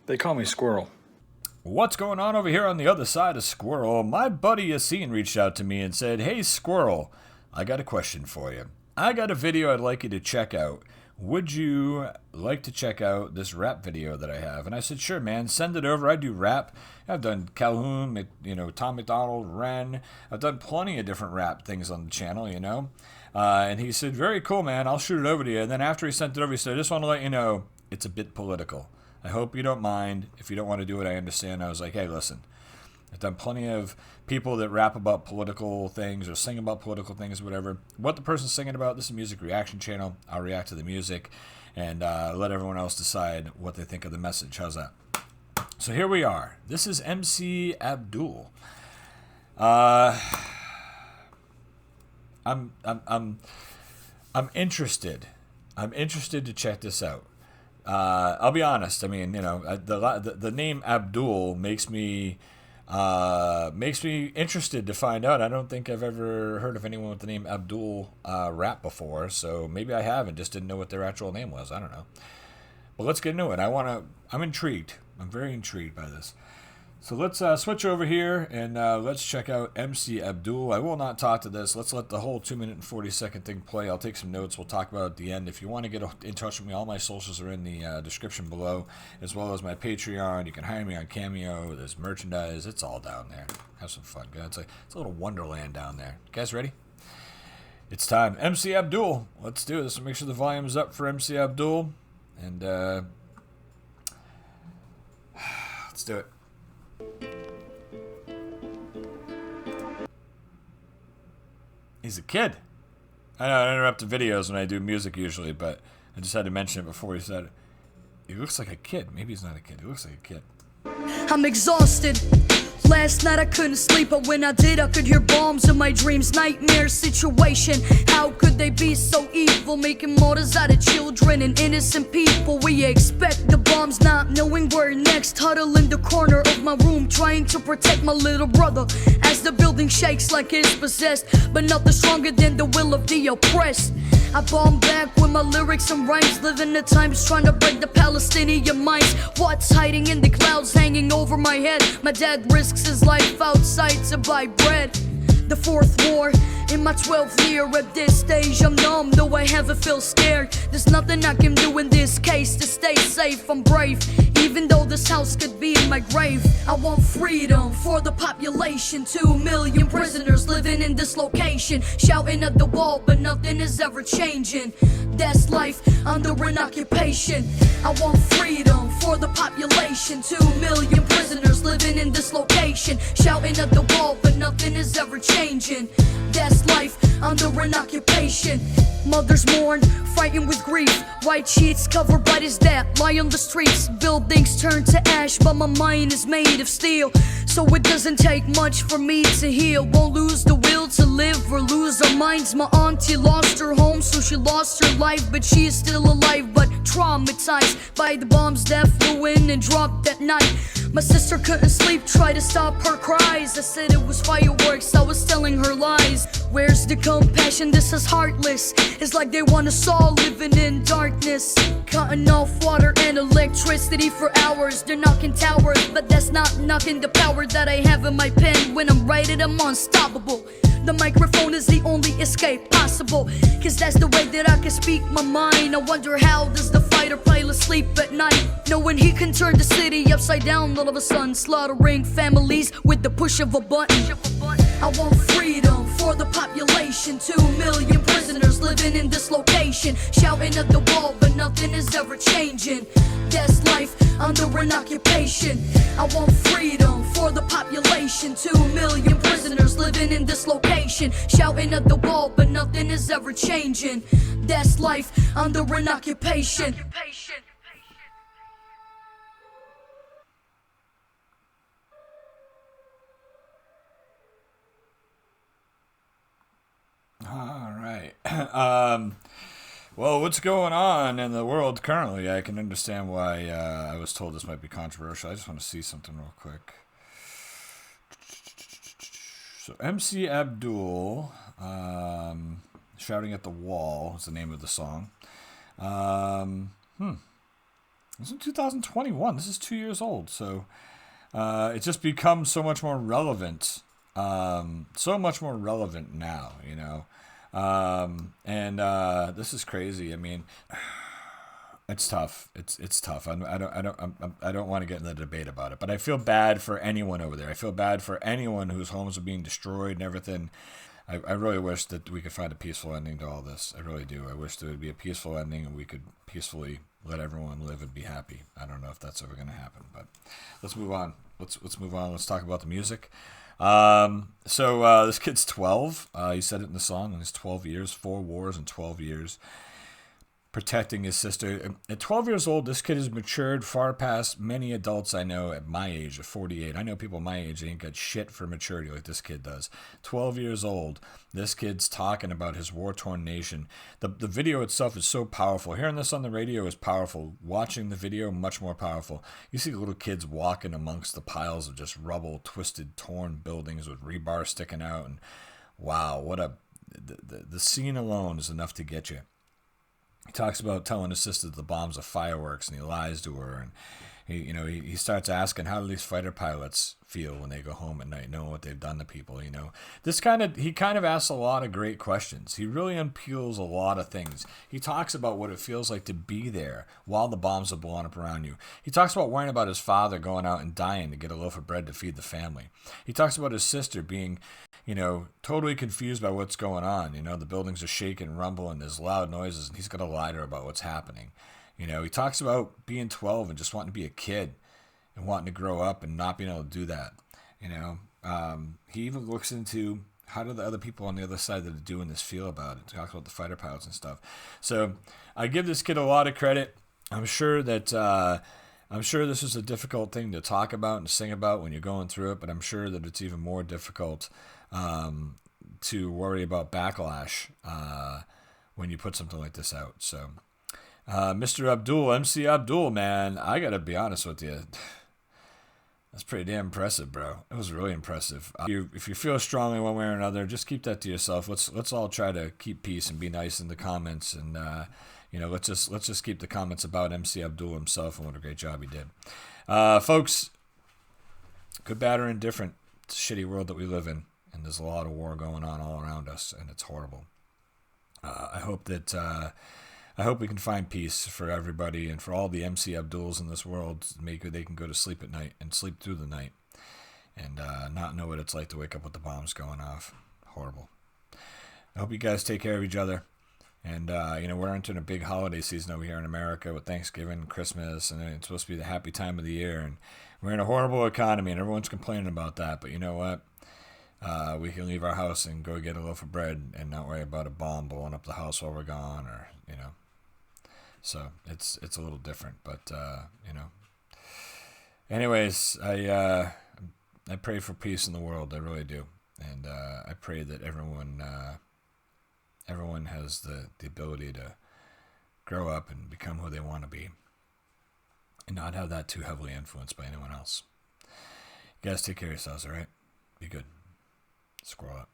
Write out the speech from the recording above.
They call me Squirrel. What's going on over here on the other side of Squirrel? My buddy Yassine reached out to me and said, "Hey Squirrel, I got a question for you. I got a video I'd like you to check out. Would you like to check out this rap video that I have?" And I said, "Sure, man. Send it over. I do rap. I've done Calhoun, Tom McDonald, Ren. I've done plenty of different rap things on the channel. And he said, "Very cool, man. I'll shoot it over to you." And then after he sent it over, he said, "I just want to let you know it's a bit political. I hope you don't mind. If you don't want to do it, I understand." I was like, "Hey, listen. I've done plenty of people that rap about political things or sing about political things, whatever. What the person's singing about, this is a music reaction channel. I'll react to the music and let everyone else decide what they think of the message. How's that?" So here we are. This is MC Abdul. I'm interested. I'm interested to check this out. I'll be honest. I mean, the name Abdul makes me interested to find out. I don't think I've ever heard of anyone with the name Abdul rap before, so maybe I have and just didn't know what their actual name was. I don't know. But let's get into it. I'm intrigued. I'm very intrigued by this. So let's switch over here and let's check out MC Abdul. I will not talk to this. Let's let the whole 2-minute and 40-second thing play. I'll take some notes. We'll talk about it at the end. If you want to get in touch with me, all my socials are in the description below, as well as my Patreon. You can hire me on Cameo. There's merchandise. It's all down there. Have some fun, guys. It's a little wonderland down there. You guys ready? It's time. MC Abdul. Let's do this. Make sure the volume is up for MC Abdul. And let's do it. He's a kid. I know I interrupt the videos when I do music usually, but I just had to mention it before he said it. He looks like a kid. Maybe he's not a kid. He looks like a kid. I'm exhausted. Last night I couldn't sleep, but when I did, I could hear bombs in my dreams. Nightmare situation. How could they be so evil, making martyrs out of children and innocent people? We expect the bombs, not knowing where next. Huddle in the corner of my room, trying to protect my little brother as the building shakes like it's possessed. But nothing stronger than the will of the oppressed. I bomb back with my lyrics and rhymes, living the times trying to break the Palestinian minds. What's hiding in the clouds hanging over my head? My dad risks his life outside to buy bread. The fourth war in my 12th year. At this stage I'm numb, though I haven't feel scared. There's nothing I can do in this case to stay safe. I'm brave, even though this house could be in my grave. I want freedom for the population. 2 million prisoners living in this location, shouting at the wall, but nothing is ever changing. That's life under an occupation. I want freedom for the population. 2 million prisoners living in this location, shouting at the wall, but nothing is ever changing. That's life under an occupation. Mothers mourn, frightened with grief. White sheets covered by his dad lie on the streets. Buildings turn to ash, but my mind is made of steel. So it doesn't take much for me to heal. Won't lose the will to live or lose our minds. My auntie lost her home, so she lost her life. But she is still alive, but traumatized by the bombs that flew in and dropped that night. My sister couldn't sleep, tried to stop her cries. I said it was fireworks, I was telling her lies. Where's the compassion? This is heartless. It's like they want us all living in darkness, cutting off water and electricity for hours. They're knocking towers, but that's not knocking the power that I have in my pen. When I'm writing, I'm unstoppable. The microphone is the only escape possible, cause that's the way that I can speak my mind. I wonder how does the fighter pilot sleep at night, knowing he can turn the city upside down all of a sudden, slaughtering families with the push of a button. I want freedom for the population. 2 million prisoners living in this location, shouting at the wall, but nothing is ever changing. That's life under an occupation. I want freedom for the population. 2 million prisoners living in this location, shouting at the wall, but nothing is ever changing. That's life under an occupation. All right. Well, what's going on in the world currently? I can understand why I was told this might be controversial. I just want to see something real quick. So, MC Abdul, Shouting at the Wall is the name of the song. It's in 2021. This is 2 years old. So it just becomes so much more relevant. So much more relevant now, you know. This is crazy. I mean, it's tough. It's tough. I don't want to get in the debate about it, but I feel bad for anyone over there. I feel bad for anyone whose homes are being destroyed and everything. I really wish that we could find a peaceful ending to all this. I really do. I wish there would be a peaceful ending and we could peacefully let everyone live and be happy. I don't know if that's ever going to happen, but let's move on. Let's move on. Let's talk about the music. This kid's 12. He said it in the song. In his 12 years, 4 wars in 12 years. Protecting his sister. At 12 years old, this kid has matured far past many adults I know at my age, at 48. I know people my age, they ain't got shit for maturity like this kid does. 12 years old, this kid's talking about his war-torn nation. The video itself is so powerful. Hearing this on the radio is powerful. Watching the video, much more powerful. You see little kids walking amongst the piles of just rubble, twisted, torn buildings with rebar sticking out. And wow, what a... The scene alone is enough to get you. He talks about telling his sister that the bombs are fireworks, and he lies to her. And he starts asking, how do these fighter pilots feel when they go home at night, knowing what they've done to people? You know, he kind of asks a lot of great questions. He really unpeels a lot of things. He talks about what it feels like to be there while the bombs are blowing up around you. He talks about worrying about his father going out and dying to get a loaf of bread to feed the family. He talks about his sister being, totally confused by what's going on. The buildings are shaking, rumbling, there's loud noises, and he's got to lie to her about what's happening. He talks about being 12 and just wanting to be a kid and wanting to grow up and not being able to do that. He even looks into how do the other people on the other side that are doing this feel about it. He talks about the fighter pilots and stuff. So I give this kid a lot of credit. I'm sure this is a difficult thing to talk about and to sing about when you're going through it, but I'm sure that it's even more difficult to worry about backlash when you put something like this out. So Mr. Abdul, MC Abdul, man, I gotta be honest with you. That's pretty damn impressive, bro. It was really impressive. If you feel strongly one way or another, just keep that to yourself. Let's all try to keep peace and be nice in the comments, and let's just keep the comments about MC Abdul himself and what a great job he did. Folks, good, bad, or indifferent, it's a shitty world that we live in, and there's a lot of war going on all around us, and it's horrible. I hope we can find peace for everybody and for all the MC Abduls in this world. Maybe they can go to sleep at night and sleep through the night and not know what it's like to wake up with the bombs going off. Horrible. I hope you guys take care of each other. And, we're entering a big holiday season over here in America with Thanksgiving, Christmas, and it's supposed to be the happy time of the year. And we're in a horrible economy, and everyone's complaining about that. But you know what? We can leave our house and go get a loaf of bread and not worry about a bomb blowing up the house while we're gone, or. So it's a little different, but Anyways, I pray for peace in the world. I really do, and I pray that everyone has the ability to grow up and become who they want to be, and not have that too heavily influenced by anyone else. You guys take care of yourselves, all right? Be good. Squirrel up.